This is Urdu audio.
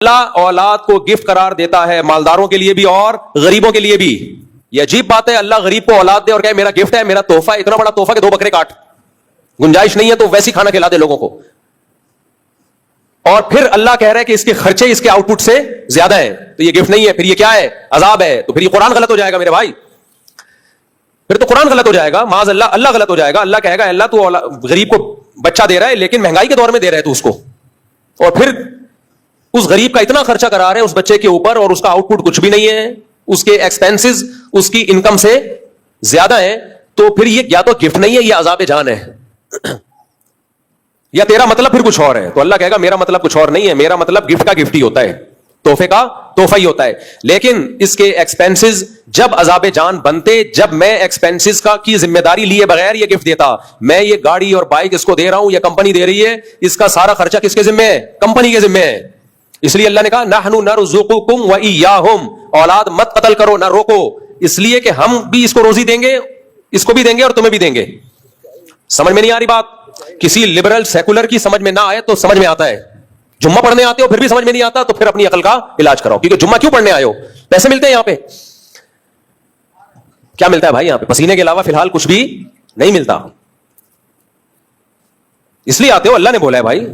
اللہ اولاد کو گفٹ قرار دیتا ہے مالداروں کے لیے بھی اور غریبوں کے لیے بھی. یہ عجیب بات ہے, اللہ غریب کو اولاد دے اور کہے میرا گفٹ ہے, میرا تحفہ, اتنا بڑا تحفہ کہ 2 بکرے کاٹ, گنجائش نہیں ہے تو ویسی کھانا کھلا دے لوگوں کو. اور پھر اللہ کہہ رہا ہے کہ اس کے خرچے اس کے آؤٹ پٹ سے زیادہ ہیں, تو یہ گفٹ نہیں ہے, پھر یہ کیا ہے, عذاب ہے. تو پھر یہ قرآن غلط ہو جائے گا میرے بھائی, پھر تو قرآن غلط ہو جائے گا, معاذ اللہ, اللہ غلط ہو جائے گا. اللہ کہے گا اللہ تو غریب کو بچہ دے رہا ہے لیکن مہنگائی کے دور میں دے رہا ہے تو اس کو, اور پھر اس غریب کا اتنا خرچہ کرا رہے ہیں اس بچے کے اوپر اور اس کا آؤٹ پٹ کچھ بھی نہیں ہے, اس کے ایکسپینسز اس کی انکم سے زیادہ ہیں, تو پھر یہ یا تو گفٹ نہیں ہے, یہ عذاب جان ہے, یا تیرا مطلب پھر کچھ اور ہے. تو اللہ کہے گا میرا مطلب کچھ اور نہیں ہے, میرا مطلب گفٹ کا گفٹ ہی ہوتا ہے, تحفے کا تحفہ ہی ہوتا ہے. لیکن اس کے ایکسپینسز جب عذاب جان بنتے, جب میں ایکسپینسز کا کی ذمہ داری لیے بغیر یہ گفٹ دیتا, میں یہ گاڑی اور بائک اس کو دے رہا ہوں, یہ کمپنی دے رہی ہے, اس کا سارا خرچہ کس کے ذمہ ہے, کمپنی کے ذمہ ہے. اس لیے اللہ نے کہا نحن نرزقکم وإیاہم, اولاد مت قتل کرو, نہ روکو, اس لیے کہ ہم بھی اس کو روزی دیں گے, اس کو بھی دیں گے اور تمہیں بھی دیں گے. سمجھ میں نہیں آ رہی بات؟ کسی لبرل سیکولر کی سمجھ میں نہ آئے تو سمجھ میں آتا ہے. جمعہ پڑھنے آتے ہو پھر بھی سمجھ میں نہیں آتا, تو پھر اپنی عقل کا علاج کراؤ, کیونکہ جمعہ کیوں پڑھنے آئے ہو؟ پیسے ملتے ہیں یہاں پہ, کیا ملتا ہے بھائی یہاں پہ؟ پسینے کے علاوہ فی الحال کچھ بھی نہیں ملتا, اس لیے آتے ہو, اللہ نے بولا ہے بھائی.